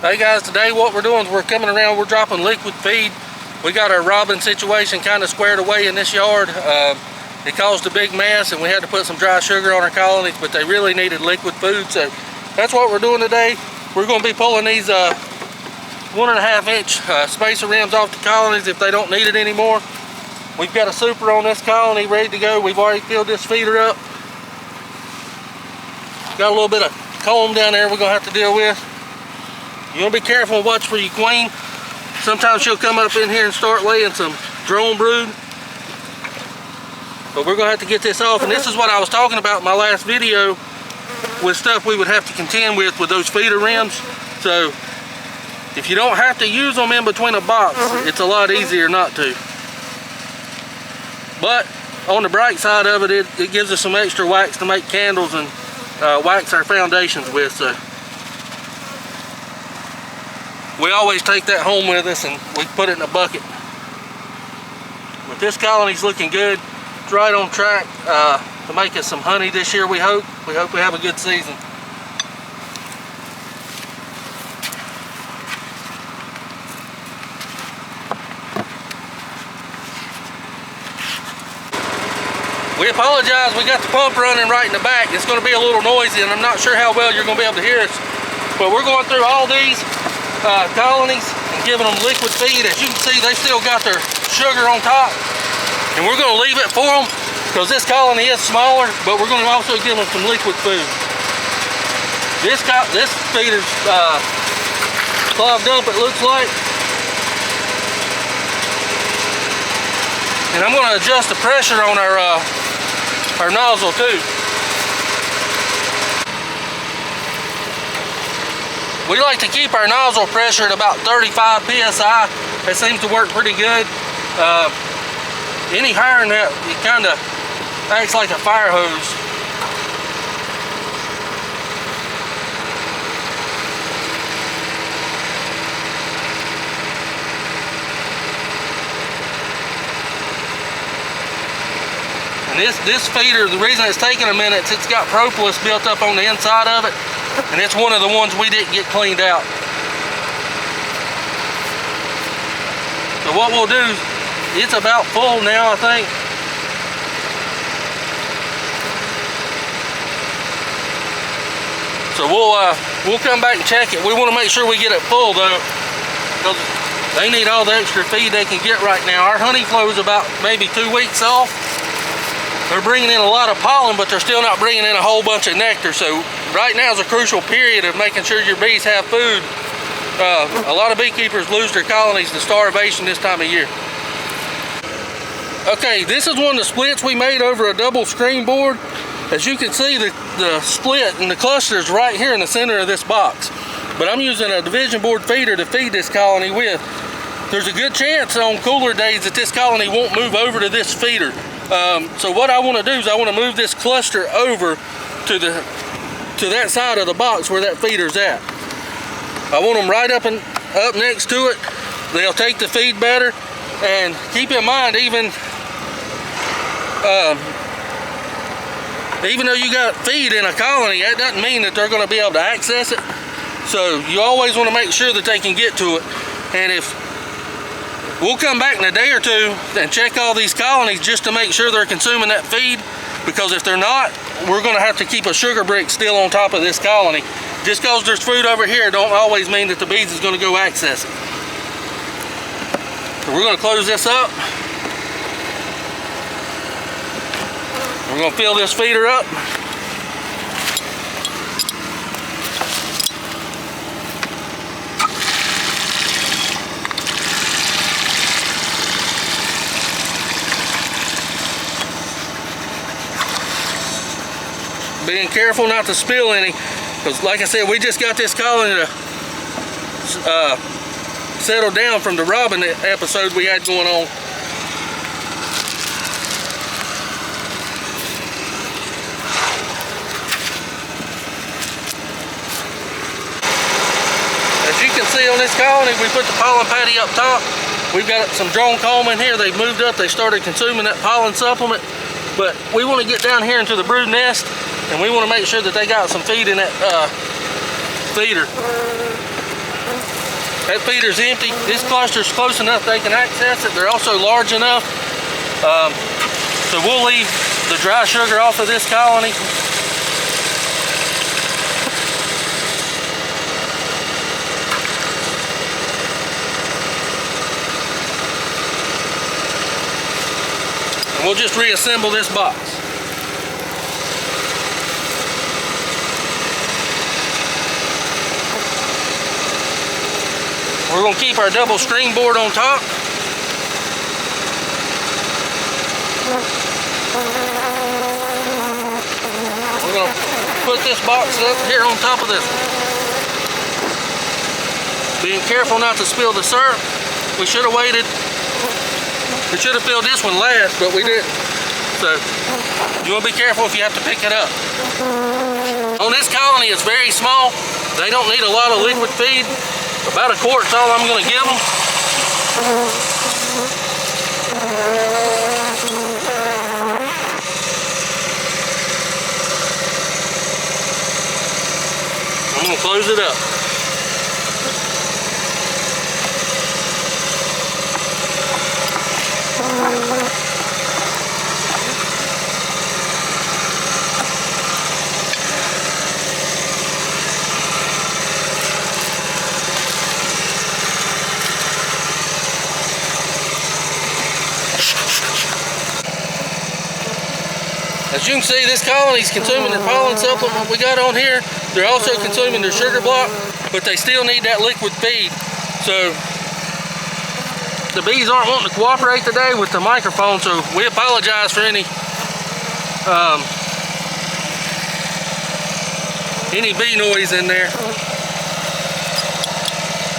Hey guys, today what we're doing is we're coming around, we're dropping liquid feed. We got our robin situation kind of squared away in this yard. It caused a big mess and we had to put some dry sugar on our colonies, but they really needed liquid food, so that's what we're doing today. We're going to be pulling these 1.5 inch spacer rims off the colonies if they don't need it anymore. We've got a super on this colony ready to go. We've already filled this feeder up. Got a little bit of comb down there we're going to have to deal with. You want to be careful and watch for your queen. Sometimes she'll come up in here and start laying some drone brood. But we're going to have to get this off. And this is what I was talking about in my last video with stuff we would have to contend with those feeder rims. So if you don't have to use them in between a box, it's a lot easier not to. But on the bright side of it, it gives us some extra wax to make candles and wax our foundations with. So we always take that home with us and we put it in a bucket. But this colony's looking good. It's right on track to make us some honey this year, we hope. We hope we have a good season. We apologize, we got the pump running right in the back. It's going to be a little noisy and I'm not sure how well you're going to be able to hear us. But we're going through all these colonies and giving them liquid feed. As you can see, they still got their sugar on top. And we're going to leave it for them because this colony is smaller, but we're going to also give them some liquid food. This feeder's clogged up, it looks like. And I'm going to adjust the pressure on our nozzle too. We like to keep our nozzle pressure at about 35 psi. That seems to work pretty good. Any higher than that, it kind of acts like a fire hose. And this feeder, the reason it's taking a minute is it's got propolis built up on the inside of it, and it's one of the ones we didn't get cleaned out. So what we'll do, it's about full now, I think. So we'll come back and check it. We want to make sure we get it full though, because they need all the extra feed they can get right now. Our honey flow is about maybe 2 weeks off. They're bringing in a lot of pollen, but they're still not bringing in a whole bunch of nectar. So right now is a crucial period of making sure your bees have food. A lot of beekeepers lose their colonies to starvation this time of year. Okay, this is one of the splits we made over a double screen board. As you can see, the split and the cluster is right here in the center of this box. But I'm using a division board feeder to feed this colony with. There's a good chance on cooler days that this colony won't move over to this feeder. So what I want to do is I want to move this cluster over to that side of the box where that feeder's at. I want them right up next to it. They'll take the feed better. And keep in mind, even though you got feed in a colony, that doesn't mean that they're going to be able to access it. So you always want to make sure that they can get to it. And we'll come back in a day or two and check all these colonies just to make sure they're consuming that feed, because if they're not, we're going to have to keep a sugar brick still on top of this colony. Just because there's food over here don't always mean that the bees is going to go access it. So we're going to close this up. We're going to fill this feeder up. Being careful not to spill any, because like I said, we just got this colony to settle down from the robin episode we had going on. As you can see on this colony, we put the pollen patty up top. We've got some drone comb in here. They've moved up, they started consuming that pollen supplement. But we want to get down here into the brood nest, and we want to make sure that they got some feed in that feeder. That feeder's empty. This cluster's close enough they can access it. They're also large enough. So we'll leave the dry sugar off of this colony. And we'll just reassemble this box. We're going to keep our double screen board on top. We're going to put this box up here on top of this one. Being careful not to spill the syrup. We should have waited. We should have filled this one last, but we didn't. So you want to be careful if you have to pick it up. On this colony, it's very small. They don't need a lot of liquid feed. About a quart's all I'm going to give them. I'm going to close it up. As you can see, this colony's consuming their pollen supplement we got on here. They're also consuming their sugar block, but they still need that liquid feed. So the bees aren't wanting to cooperate today with the microphone, so we apologize for any bee noise in there.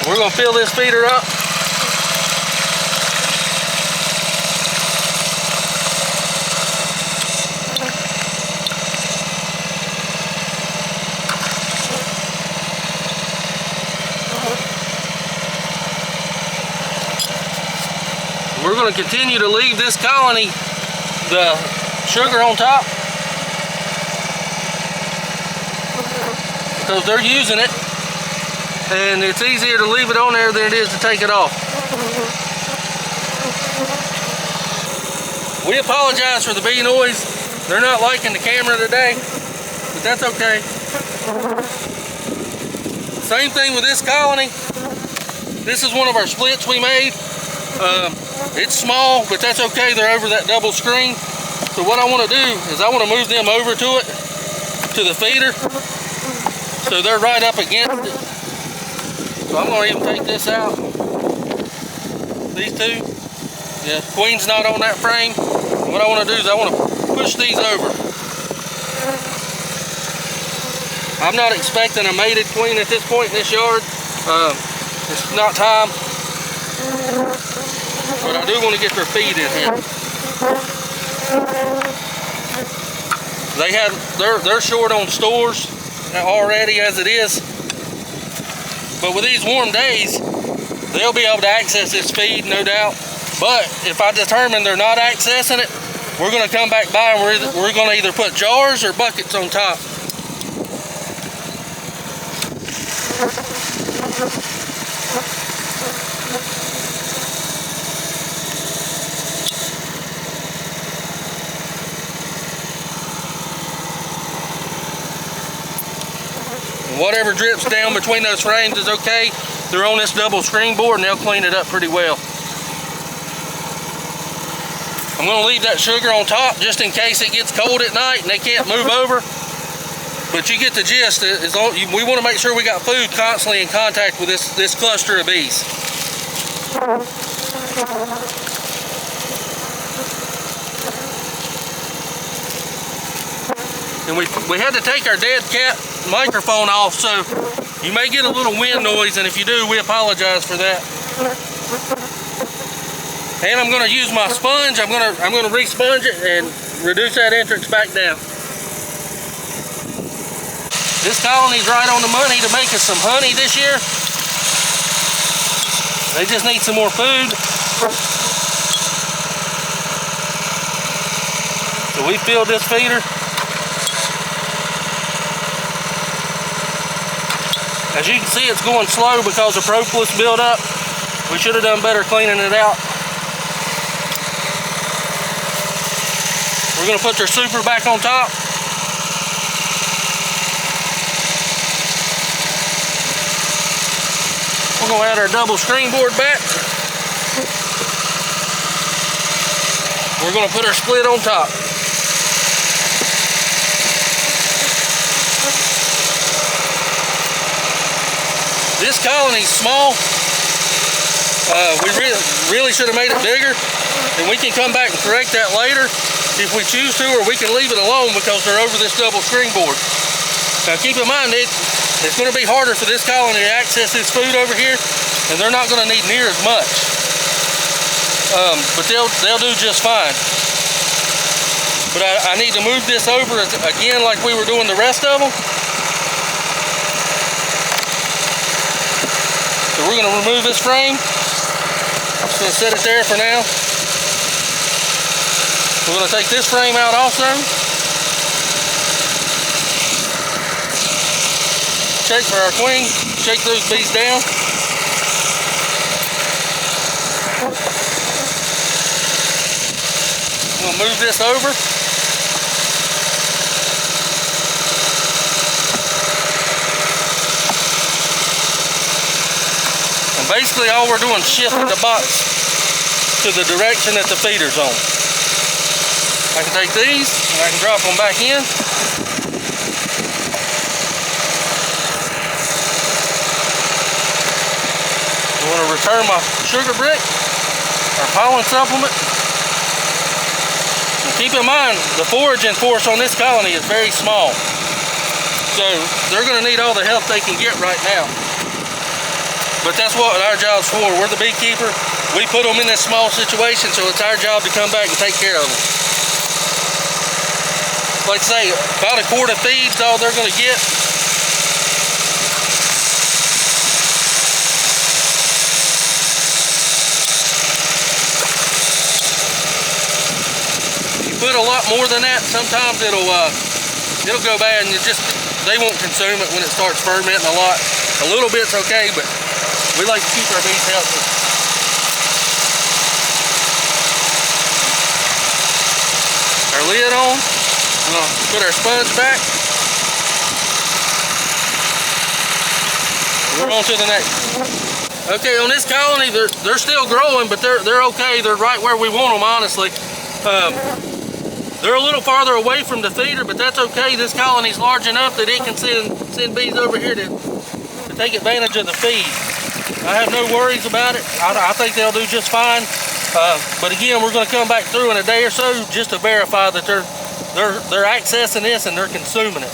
We're gonna fill this feeder up. We're going to continue to leave this colony the sugar on top because they're using it, and it's easier to leave it on there than it is to take it off. We apologize for the bee noise. They're not liking the camera today, but that's okay. Same thing with this colony. This is one of our splits we made. It's small, but that's okay. They're over that double screen. So what I want to do is I want to move them over to it, to the feeder, so they're right up against it. So I'm going to even take this out. These two. Yeah, queen's not on that frame. And what I want to do is I want to push these over. I'm not expecting a mated queen at this point in this yard. It's not time. But I do want to get their feed in here. They're short on stores already as it is. But with these warm days, they'll be able to access this feed, no doubt. But if I determine they're not accessing it, we're going to come back by and we're going to either put jars or buckets on top. Whatever drips down between those frames is okay. They're on this double screen board and they'll clean it up pretty well. I'm going to leave that sugar on top just in case it gets cold at night and they can't move over. But you get the gist. We want to make sure we got food constantly in contact with this cluster of bees. And we had to take our dead cat microphone off, so you may get a little wind noise, and if you do, we apologize for that. And I'm going to use my sponge. I'm going to re-sponge it and reduce that entrance back down. This colony's right on the money to make us some honey this year. They just need some more food. So we filled this feeder. As you can see, it's going slow because of propolis buildup. We should have done better cleaning it out. We're gonna put their super back on top. We're gonna add our double screen board back. We're gonna put our split on top. This colony's small. We really should have made it bigger, and we can come back and correct that later if we choose to, or we can leave it alone because they're over this double screen board. Now keep in mind, it's going to be harder for this colony to access this food over here, and they're not going to need near as much. But they'll do just fine. But I need to move this over again like we were doing the rest of them. So we're going to remove this frame. Just going to set it there for now. We're going to take this frame out also. Check for our queen. Shake those bees down. We'll move this over. And basically all we're doing is shifting the box to the direction that the feeder's on. I can take these and I can drop them back in. I want to return my sugar brick, our pollen supplement. And keep in mind, the foraging force on this colony is very small. So they're going to need all the help they can get right now. But that's what our job's for. We're the beekeeper. We put them in this small situation, so it's our job to come back and take care of them. Like I say, about a quart of feed's all they're going to get. If you put a lot more than that, sometimes it'll go bad, and they won't consume it when it starts fermenting a lot. A little bit's okay, but we like to keep our bees healthy. Our lid on. We're going to put our sponge back. We're on to the next. Okay, on this colony, they're still growing, but they're okay. They're right where we want them, honestly. They're a little farther away from the feeder, but that's okay. This colony's large enough that it can send bees over here to take advantage of the feed. I have no worries about it. I think they'll do just fine. But again, we're going to come back through in a day or so just to verify that they're accessing this and they're consuming it.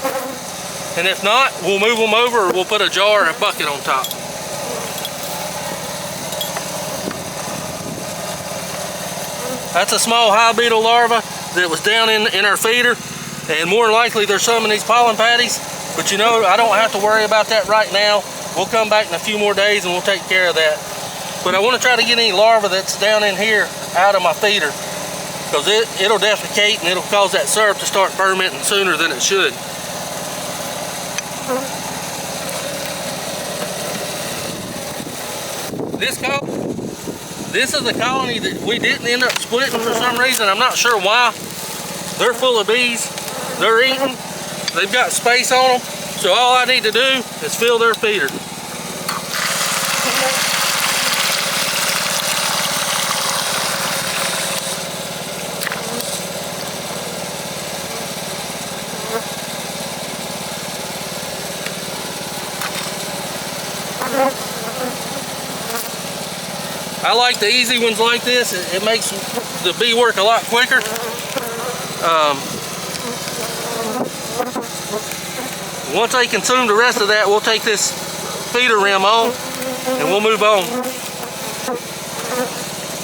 And if not, we'll move them over, or we'll put a jar or a bucket on top. That's a small hive beetle larva that was down in our feeder, and more than likely there's some in these pollen patties. But you know, I don't have to worry about that right now. We'll come back in a few more days and we'll take care of that. But I want to try to get any larva that's down in here out of my feeder, because it'll defecate and it'll cause that syrup to start fermenting sooner than it should. This is a colony that we didn't end up splitting for some reason. I'm not sure why. They're full of bees. They're eating. They've got space on them. So all I need to do is fill their feeder. I like the easy ones like this. It makes the bee work a lot quicker. Once they consume the rest of that, we'll take this feeder rim on and we'll move on.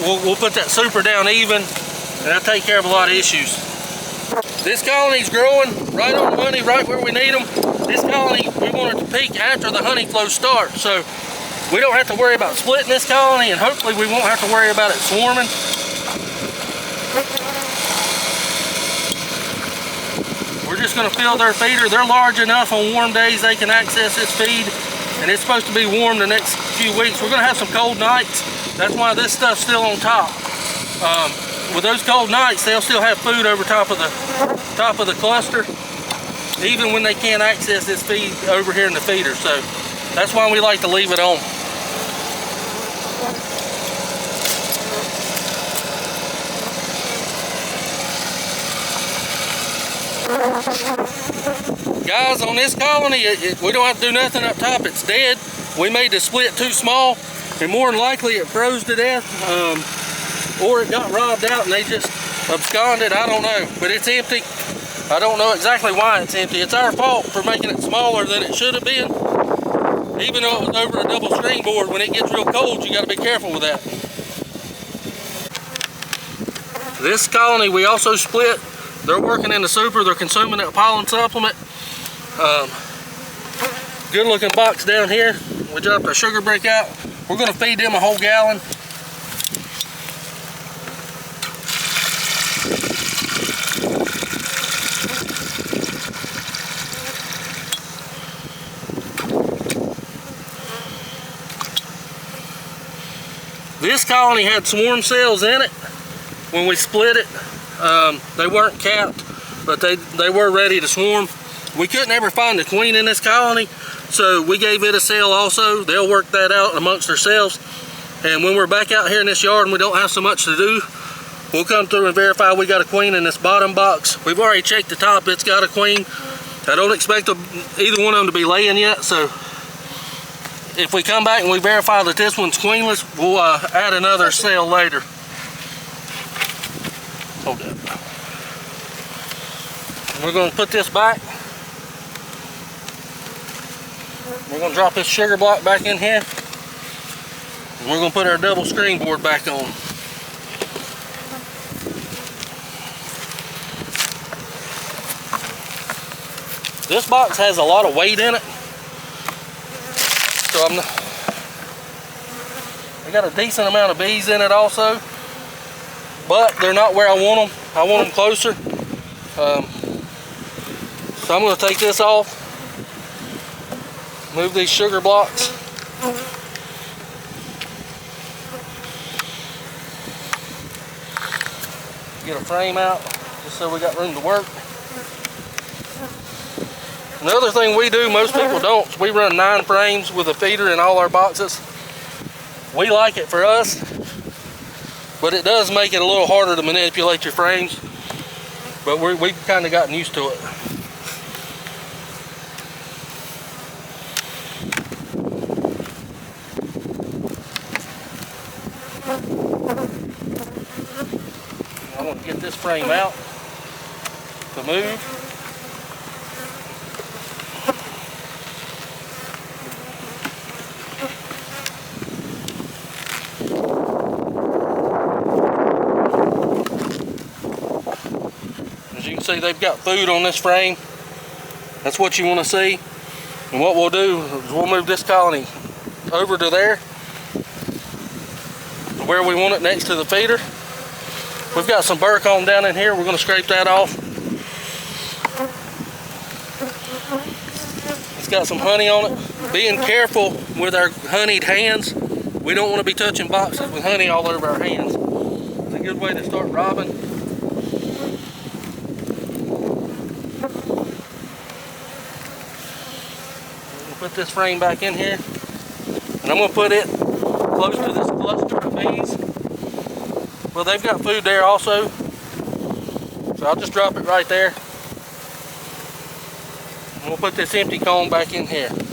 We'll put that super down even, and that'll take care of a lot of issues. This colony's growing right on the money, right where we need them. This colony, we want it to peak after the honey flow starts, so we don't have to worry about splitting this colony, and hopefully we won't have to worry about it swarming. We're just going to fill their feeder. They're large enough on warm days they can access this feed, and it's supposed to be warm the next few weeks. We're gonna have some cold nights. That's why this stuff's still on top. With those cold nights, they'll still have food over top of the cluster, even when they can't access this feed over here in the feeder. So that's why we like to leave it on. Guys, on this colony, we don't have to do nothing up top. It's dead. We made the split too small, and more than likely it froze to death, or it got robbed out and they just absconded. I don't know, but it's empty. I don't know exactly why it's empty. It's our fault for making it smaller than it should have been. Even though it was over a double screen board, when it gets real cold, you got to be careful with that. This colony we also split. They're working in the super. They're consuming that pollen supplement. Good looking box down here. We dropped our sugar brick out. We're going to feed them a whole gallon. This colony had swarm cells in it when we split it. They weren't capped, but they were ready to swarm. We couldn't ever find a queen in this colony, so we gave it a cell also. They'll work that out amongst themselves. And when we're back out here in this yard and we don't have so much to do, we'll come through and verify we got a queen in this bottom box. We've already checked the top, it's got a queen. I don't expect either one of them to be laying yet, so if we come back and we verify that this one's queenless, we'll add another cell later. Hold up. We're going to put this back. We're going to drop this sugar block back in here. And we're going to put our double screen board back on. This box has a lot of weight in it. So I got a decent amount of bees in it also. But they're not where I want them. I want them closer. So I'm going to take this off. Move these sugar blocks. Get a frame out just so we got room to work. Another thing we do, most people don't, is we run 9 frames with a feeder in all our boxes. We like it for us, but it does make it a little harder to manipulate your frames. But we've kind of gotten used to it. I'm going to get this frame out to move. As you can see, they've got food on this frame. That's what you want to see. And what we'll do is we'll move this colony over to there, where we want it, next to the feeder. We've got some burr comb down in here. We're going to scrape that off. It's got some honey on it. Being careful with our honeyed hands. We don't want to be touching boxes with honey all over our hands. It's a good way to start robbing. We'll put this frame back in here. And I'm going to put it close to this cluster of bees. Well, they've got food there also, so I'll just drop it right there. And we'll put this empty comb back in here. These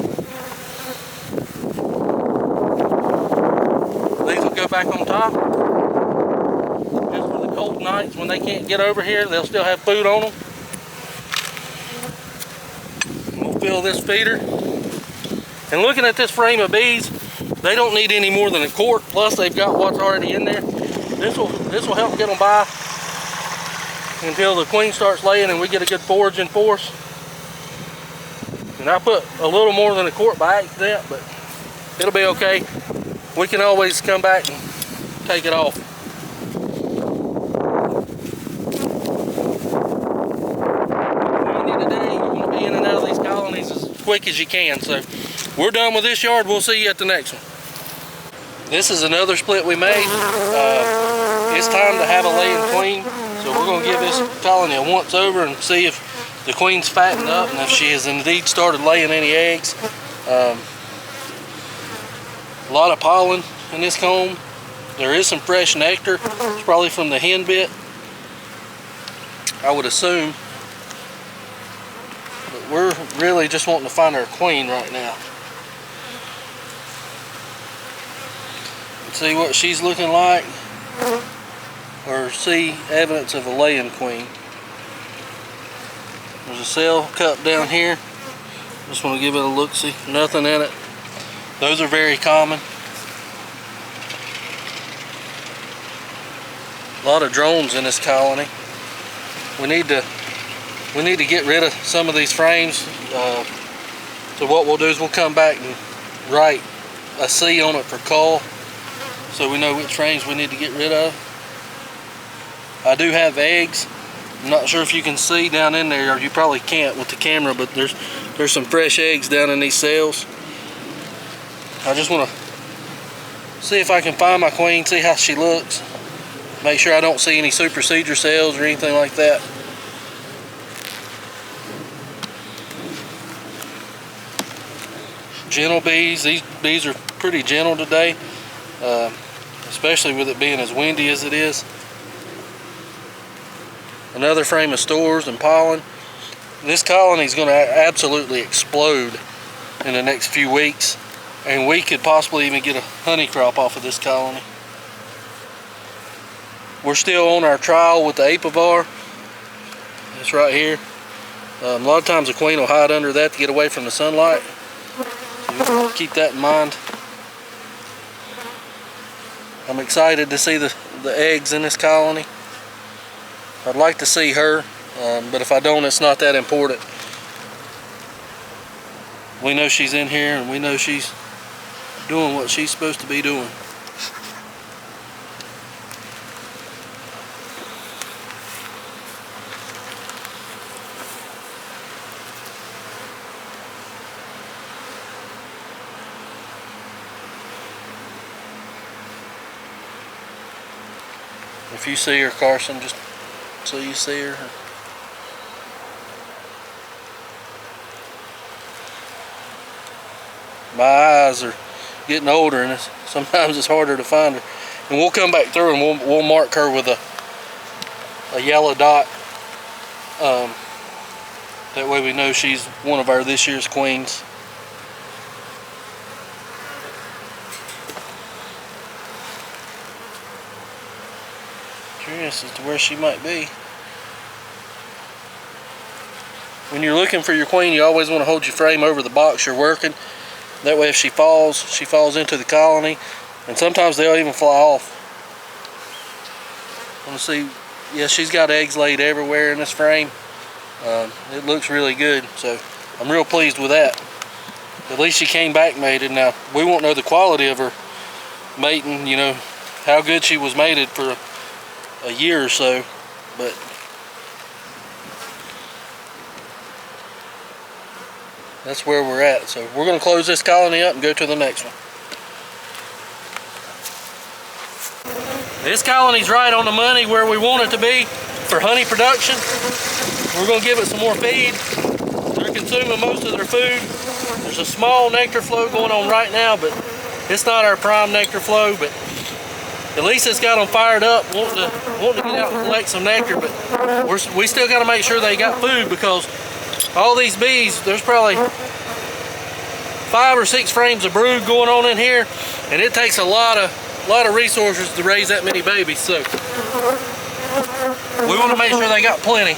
will go back on top. Just for the cold nights when they can't get over here, they'll still have food on them. And we'll fill this feeder. And looking at this frame of bees, they don't need any more than a quart, plus they've got what's already in there. This will help get them by until the queen starts laying and we get a good foraging force. And I put a little more than a quart by accident, but it'll be okay. We can always come back and take it off. Today, you want to be in and out of these colonies as quick as you can. So we're done with this yard. We'll see you at the next one. This is another split we made. It's time to have a laying queen. So we're going to give this colony a once over and see if the queen's fattened up and if she has indeed started laying any eggs. A lot of pollen in this comb. There is some fresh nectar. It's probably from the hen bit, I would assume. But we're really just wanting to find our queen right now. See what she's looking like, or see evidence of a laying queen. There's a cell cup down here. Just want to give it a look-see. Nothing in it. Those are very common. A lot of drones in this colony. We need to get rid of some of these frames. So what we'll do is we'll come back and write a C on it for cull, so we know which frames we need to get rid of. I do have eggs. I'm not sure if you can see down in there, or you probably can't with the camera, but there's some fresh eggs down in these cells. I just want to see if I can find my queen, see how she looks. Make sure I don't see any supersedure cells or anything like that. Gentle bees. These bees are pretty gentle today, especially with it being as windy as it is. Another frame of stores and pollen. This colony is going to absolutely explode in the next few weeks, and we could possibly even get a honey crop off of this colony. We're still on our trial with the apivar. It's right here. A lot of times the queen will hide under that to get away from the sunlight. So keep that in mind. I'm excited to see the eggs in this colony. I'd like to see her, but if I don't, it's not that important. We know she's in here, and we know she's doing what she's supposed to be doing. If you see her, Carson, just so you see her. My eyes are getting older, and sometimes it's harder to find her. And we'll come back through and we'll mark her with a yellow dot. That way we know she's one of our this year's queens. Curious as to where she might be. When you're looking for your queen, you always want to hold your frame over the box you're working. That way if she falls into the colony, and sometimes they'll even fly off. I want to see, yeah, she's got eggs laid everywhere in this frame. It looks really good, so I'm real pleased with that. At least she came back mated. Now, we won't know the quality of her mating, you know, how good she was mated for a year or so, but that's where we're at. So we're going to close this colony up and go to the next one. This colony's right on the money where we want it to be for honey production. We're going to give it some more feed. They're consuming most of their food. There's a small nectar flow going on right now, but it's not our prime nectar flow, but at least it's got them fired up, wanting to get out and collect some nectar. But we still got to make sure they got food, because all these bees, there's probably 5 or 6 frames of brood going on in here, and it takes a lot of resources to raise that many babies. So we want to make sure they got plenty.